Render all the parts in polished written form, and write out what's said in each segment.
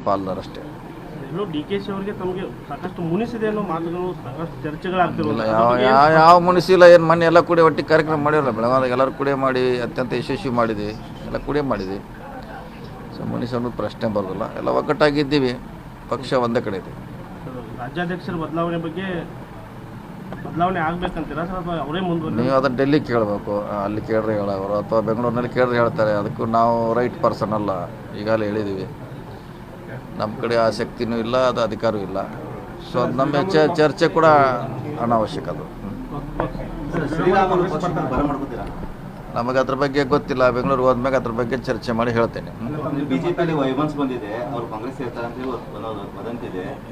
ಪಾಲ್ದಾರಷ್ಟೇ. DKC ಅವರಿಗೆ ತಮಗೆ ಸಾಕಷ್ಟು ಮುನಿಸಿದೆ ಅನ್ನೋ ಮಾತುಗಳು ಸಾಕಷ್ಟು ಚರ್ಚೆಗಳಾಗ್ತಿರೋದು. ಯಾವ ಮುನಿಸಿಲ್ಲ, ಏನು ಮೊನ್ನೆ ಎಲ್ಲ ಕೂಡಿ ಒಟ್ಟಿಗೆ ಕಾರ್ಯಕ್ರಮ ಮಾಡಿರಲ್ಲ ಬೆಳಗಾವಿದಾಗ, ಎಲ್ಲರೂ ಕೂಡಿ ಮಾಡಿ ಅತ್ಯಂತ ಯಶಸ್ವಿ ಮಾಡಿದ್ವಿ, ಎಲ್ಲ ಕೂಡಿ ಮಾಡಿದ್ವಿ. ಸೊ ಮುನಿಸ್ ಅನ್ನೋದು ಪ್ರಶ್ನೆ ಬರೋದಿಲ್ಲ, ಎಲ್ಲ ಒಗ್ಗಟ್ಟಾಗಿದ್ದೀವಿ, ಪಕ್ಷ ಒಂದೇ ಕಡೆ ಇದೆ. ರಾಜ್ಯಾಧ್ಯಕ್ಷರ ಬದಲಾವಣೆ ಆಗ್ಬೇಕಂತೀರಾ ಸರ್, ಅಥವಾ ಅವರೇ ಮುಂದೆ? ನೀವು ಅದನ್ನು ಡೆಲ್ಲಿ ಕೇಳಬೇಕು, ಅಲ್ಲಿ ಕೇಳ್ರೆ ಹೇಳೋರು, ಅಥವಾ ಬೆಂಗಳೂರಿನಲ್ಲಿ ಕೇಳಿದ್ರೆ ಹೇಳ್ತಾರೆ. ಅದಕ್ಕೂ ನಾವು ರೈಟ್ ಪರ್ಸನ್ ಅಲ್ಲ, ಈಗಾಗಲೇ ಹೇಳಿದ್ದೀವಿ. ನಮ್ಮ ಕಡೆ ಆಸಕ್ತಿನೂ ಇಲ್ಲ, ಅದು ಅಧಿಕಾರವೂ ಇಲ್ಲ. ಸೊ ಅದು ನಮ್ಮ ಚರ್ಚೆ ಕೂಡ ಅನಾವಶ್ಯಕ. ಅದು ನಮಗೆ ಅದ್ರ ಬಗ್ಗೆ ಗೊತ್ತಿಲ್ಲ. ಬೆಂಗಳೂರಿಗೆ ಹೋದ್ಮೇಲೆ ಅದ್ರ ಬಗ್ಗೆ ಚರ್ಚೆ ಮಾಡಿ ಹೇಳ್ತೇನೆ.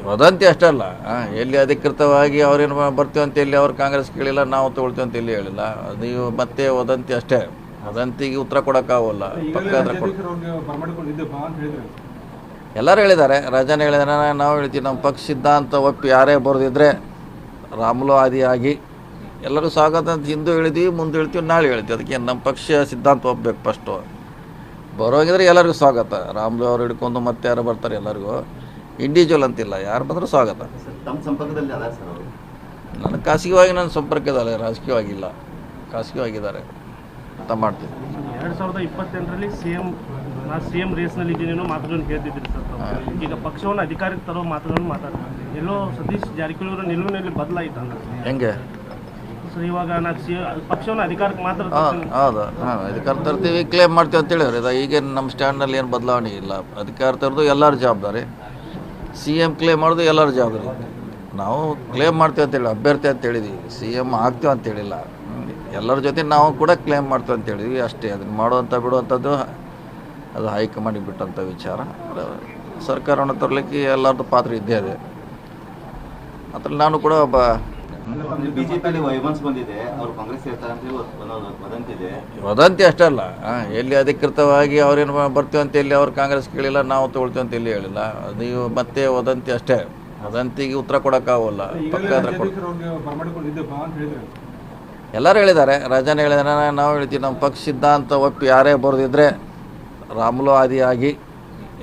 ವದಂತಿ ಅಷ್ಟೇ ಅಲ್ಲ, ಎಲ್ಲಿ ಅಧಿಕೃತವಾಗಿ ಅವ್ರೇನು ಬರ್ತೀವಿ ಅಂತ ಎಲ್ಲಿ ಅವ್ರು ಕಾಂಗ್ರೆಸ್ ಕೇಳಿಲ್ಲ, ನಾವು ತೊಗೊಳ್ತೀವಿ ಅಂತ ಎಲ್ಲಿ ಹೇಳಿಲ್ಲ. ನೀವು ಮತ್ತೆ ವದಂತಿ ಅಷ್ಟೇ, ವದಂತಿಗೆ ಉತ್ತರ ಕೊಡೋಕ್ಕಾಗಲ್ಲ. ಪಕ್ಕ ಎಲ್ಲರೂ ಹೇಳಿದ್ದಾರೆ, ರಾಜನೇ ಹೇಳಿದಾರೆ, ನಾವು ಹೇಳ್ತೀವಿ. ನಮ್ಮ ಪಕ್ಷ ಸಿದ್ಧಾಂತ ಒಪ್ಪಿ ಯಾರೇ ಬರೆದಿದ್ರೆ ರಾಮುಲು ಆದಿಯಾಗಿ ಎಲ್ಲರೂ ಸ್ವಾಗತ ಅಂತ ಹಿಂದೂ ಹೇಳಿದ್ವಿ, ಮುಂದೆ ಹೇಳ್ತೀವಿ, ನಾಳೆ ಹೇಳ್ತೀವಿ. ಅದಕ್ಕೆ ನಮ್ಮ ಪಕ್ಷ ಸಿದ್ಧಾಂತ ಒಪ್ಪಬೇಕು ಫಸ್ಟು. ಬರೋಗಿದ್ರೆ ಎಲ್ಲರಿಗೂ ಸ್ವಾಗತ. ರಾಮುಲು ಅವ್ರು ಹಿಡ್ಕೊಂಡು ಮತ್ತೆ ಯಾರು ಬರ್ತಾರೆ, ಎಲ್ಲರಿಗೂ ಇಂಡಿವಿಜುವಲ್ ಅಂತಿಲ್ಲ, ಯಾರು ಬಂದರೂ ಸ್ವಾಗತ. ನನ್ನ ಖಾಸಗಿಯಾಗಿ ನನ್ನ ಸಂಪರ್ಕದಲ್ಲ, ರಾಜಕೀಯವಾಗಿಲ್ಲ, ಖಾಸಗಿಯಾಗಿದ್ದಾರೆ ಅಂತ ಮಾಡ್ತೀನಿ. 2028ರಲ್ಲಿ ಸಿಎಂ ರೇಸ್ನಲ್ಲಿ ಇದ್ದೀನೇನೋ ಮಾತುಗಳನ್ನು ಹೇಳ್ತಿದ್ದೀರಿ ಸರ್. ಈಗ ಪಕ್ಷವನ್ನು ಅಧಿಕಾರಕ್ಕೆ ತರೋ ಮಾತುಗಳನ್ನು ಮಾತಾಡ್ತಾರೆ. ಎಲ್ಲೋ ಸತೀಶ್ ಜಾರಕಿಹೊಳಿ ಅವರ ನಿಲುವಿನಲ್ಲಿ ಬದಲಾಯಿತಲ್ಲ ಹೆಂಗೆ ಸರ್? ಇವಾಗ ಪಕ್ಷವನ್ನು ಅಧಿಕಾರಕ್ಕೆ ಮಾತ್ರ ಹೌದು, ಅಧಿಕಾರ ತರ್ತೀವಿ, ಕ್ಲೇಮ್ ಮಾಡ್ತೀವಿ ಅಂತ ಹೇಳಿದ್ರೆ ಈಗೇನು ನಮ್ಮ ಸ್ಟ್ಯಾಂಡ್ನಲ್ಲಿ ಏನು ಬದಲಾವಣೆ ಇಲ್ಲ. ಅಧಿಕಾರ ತರೋದು ಎಲ್ಲರ ಜವಾಬ್ದಾರಿ, CM ಕ್ಲೇಮ್ ಮಾಡೋದು ಎಲ್ಲರ ಜವಾಬ್ದಾರಿ. ನಾವು ಕ್ಲೇಮ್ ಮಾಡ್ತೀವಿ ಅಂತೇಳಿ, ಅಭ್ಯರ್ಥಿ ಅಂತ ಹೇಳಿದ್ವಿ, CM ಆಗ್ತೀವಿ ಅಂತ ಹೇಳಿಲ್ಲ. ಎಲ್ಲರ ಜೊತೆ ನಾವು ಕೂಡ ಕ್ಲೇಮ್ ಮಾಡ್ತೀವಿ ಅಂತ ಹೇಳಿದ್ವಿ ಅಷ್ಟೇ. ಅದನ್ನು ಮಾಡುವಂಥ ಬಿಡುವಂಥದ್ದು ಅದು ಹೈಕಮಾಂಡಿಗೆ ಬಿಟ್ಟಂಥ ವಿಚಾರ. ಸರ್ಕಾರವನ್ನು ತರಲಿಕ್ಕೆ ಎಲ್ಲರದ್ದು ಪಾತ್ರ ಇದ್ದೇ ಇದೆ. ಅದ್ರಲ್ಲಿ ನಾನು ಕೂಡ ಒಬ್ಬ ವದಂತಿ ಅಷ್ಟೇ ಅಲ್ಲ, ಎಲ್ಲಿ ಅಧಿಕೃತವಾಗಿ ಅವ್ರೇನು ಬರ್ತೀವಿ ಅಂತ ಎಲ್ಲಿ ಅವ್ರು ಕಾಂಗ್ರೆಸ್ ಕೇಳಿಲ್ಲ, ನಾವು ತೊಗೊಳ್ತೀವಿ ಅಂತ ಎಲ್ಲಿ ಹೇಳಿಲ್ಲ. ನೀವು ಮತ್ತೆ ವದಂತಿ ಅಷ್ಟೇ, ವದಂತಿಗೆ ಉತ್ತರ ಕೊಡೋಕ್ಕಾಗಲ್ಲ. ಪಕ್ಕ ಎಲ್ಲರೂ ಹೇಳಿದ್ದಾರೆ, ರಾಜನೇ ಹೇಳಿದಾರೆ, ನಾವು ಹೇಳ್ತೀವಿ. ನಮ್ಮ ಪಕ್ಷ ಸಿದ್ಧಾಂತ ಒಪ್ಪಿ ಯಾರೇ ಬರೆದಿದ್ರೆ ರಾಮುಲು ಆದಿಯಾಗಿ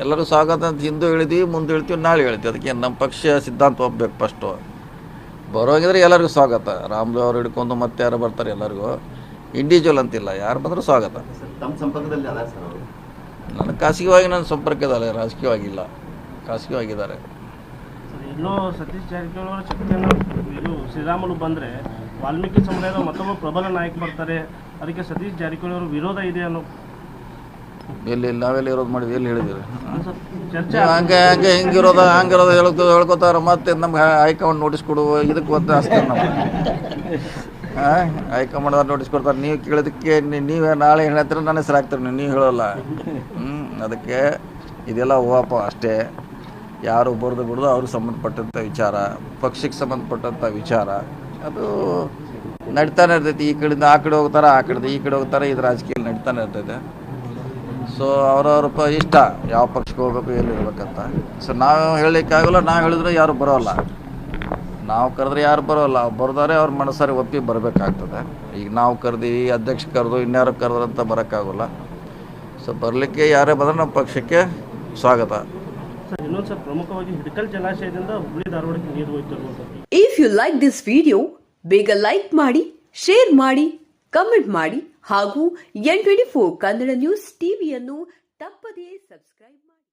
ಎಲ್ಲರೂ ಸ್ವಾಗತ ಅಂತ ಹಿಂದೂ ಹೇಳಿದ್ವಿ, ಮುಂದೆ ಹೇಳ್ತೀವಿ, ನಾಳೆ ಹೇಳ್ತೀವಿ. ಅದಕ್ಕೆ ನಮ್ಮ ಪಕ್ಷ ಸಿದ್ಧಾಂತ ಒಪ್ಪಬೇಕು ಫಸ್ಟು. ಬರೋಗಿದ್ರೆ ಎಲ್ಲರಿಗೂ ಸ್ವಾಗತ. ರಾಮುಲು ಅವ್ರು ಹಿಡ್ಕೊಂಡು ಮತ್ತೆ ಯಾರು ಬರ್ತಾರೆ, ಎಲ್ಲರಿಗೂ ಇಂಡಿವಿಜುವಲ್ ಅಂತಿಲ್ಲ, ಯಾರು ಬಂದರೂ ಸ್ವಾಗತ. ನನ್ನ ಖಾಸಗಿಯಾಗಿ ನನ್ನ ಸಂಪರ್ಕದಲ್ಲ, ರಾಜಕೀಯವಾಗಿಲ್ಲ, ಖಾಸಗಿಯಾಗಿದ್ದಾರೆ. ಎಲ್ಲೋ ಸತೀಶ್ ಜಾರಕಿಹೊಳಿ ಅವರ ಶಕ್ತಿಯನ್ನು ಶ್ರೀರಾಮುಲು ಬಂದರೆ ವಾಲ್ಮೀಕಿ ಸಮುದಾಯದ ಮತ್ತೊಬ್ಬ ಪ್ರಬಲ ನಾಯಕ ಬರ್ತಾರೆ, ಅದಕ್ಕೆ ಸತೀಶ್ ಜಾರಕಿಹೊಳಿ ಅವರ ವಿರೋಧ ಇದೆ ಅನ್ನೋ ಎಲ್ಲಿ ನಾವೆಲ್ಲ ಇರೋದು ಮಾಡಿದ್ವಿ, ಎಲ್ಲಿ ಹೇಳಿದ್ದೀರಿ? ಹಿಂಗಿರೋದ ಹೇಳ್ಕೊತಾರ. ಮತ್ತೆ ನಮ್ಗೆ ಹೈಕಮಾಂಡ್ ನೋಟಿಸ್ ಕೊಡುವ ಇದಕ್ಕೆ ಒತ್ತು ಹಾಸ್ತಾರೆ. ನಮ್ಮ ಹೈಕಮಾಂಡ್ ಅವ್ರು ನೋಟಿಸ್ ಕೊಡ್ತಾರೆ. ನೀವು ಕೇಳೋದಕ್ಕೆ ನೀವೇ ನಾಳೆ ಹೇಳ್ತಾರೆ, ನನ್ನ ಹೆಸರು ಹಾಕ್ತಾರೆ, ನೀವು ಹೇಳೋಲ್ಲ. ಅದಕ್ಕೆ ಇದೆಲ್ಲ ಓಪ ಅಷ್ಟೇ. ಯಾರು ಬಿಡೋದು ಅವ್ರಿಗೆ ಸಂಬಂಧಪಟ್ಟಂಥ ವಿಚಾರ, ಪಕ್ಷಕ್ಕೆ ಸಂಬಂಧಪಟ್ಟಂಥ ವಿಚಾರ. ಅದು ನಡೀತಾನೆ ಇರ್ತೈತಿ. ಈ ಕಡೆಯಿಂದ ಆ ಕಡೆ ಹೋಗ್ತಾರೆ, ಆ ಕಡೆಯಿಂದ ಈ ಕಡೆ ಹೋಗ್ತಾರೆ. ಇದು ರಾಜಕೀಯ ನಡೀತಾನೆ ಇರ್ತೈತೆ. ಸೊ ಅವ್ರವ್ರ ಇಷ್ಟ ಯಾವ ಪಕ್ಷಕ್ಕೆ ಹೋಗ್ಬೇಕು, ಎಲ್ಲಿರ್ಬೇಕಂತ. ಸೊ ನಾವು ಹೇಳಲಿಕ್ಕಾಗಲ್ಲ, ನಾವು ಹೇಳಿದ್ರೆ ಯಾರು ಬರೋಲ್ಲ, ನಾವು ಕರೆದ್ರೆ ಯಾರು ಬರೋಲ್ಲ. ಬರ್ದಾರೆ ಅವ್ರ ಮನಸ್ಸಾರಿ ಒಪ್ಪಿ ಬರಬೇಕಾಗ್ತದೆ. ಈಗ ನಾವು ಕರೆದೀವಿ, ಅಧ್ಯಕ್ಷ ಕರೆದು, ಇನ್ಯಾರು ಕರೆದ್ರಂತ ಬರೋಕ್ಕಾಗಲ್ಲ. ಸೊ ಬರಲಿಕ್ಕೆ ಯಾರೇ ಬಂದರೆ ನಮ್ಮ ಪಕ್ಷಕ್ಕೆ ಸ್ವಾಗತ. ಇನ್ನೊಂದು ಸರ್, ಪ್ರಮುಖವಾಗಿ ಹಿಡಕಲ್ ಜಲಾಶಯದಿಂದ ಹುಬ್ಬಳ್ಳಿ ಧಾರವಾಡಕ್ಕೆ ನೀರು ಹೋಯ್ತು. If you like this video, ಬೇಗ ಲೈಕ್ ಮಾಡಿ, ಶೇರ್ ಮಾಡಿ, ಕಮೆಂಟ್ ಮಾಡಿ ಹಾಗೂ N24 ಕನ್ನಡ ನ್ಯೂಸ್ ಟಿವಿಯನ್ನು ತಪ್ಪದೇ ಸಬ್ಸ್ಕ್ರೈಬ್ ಮಾಡಿ.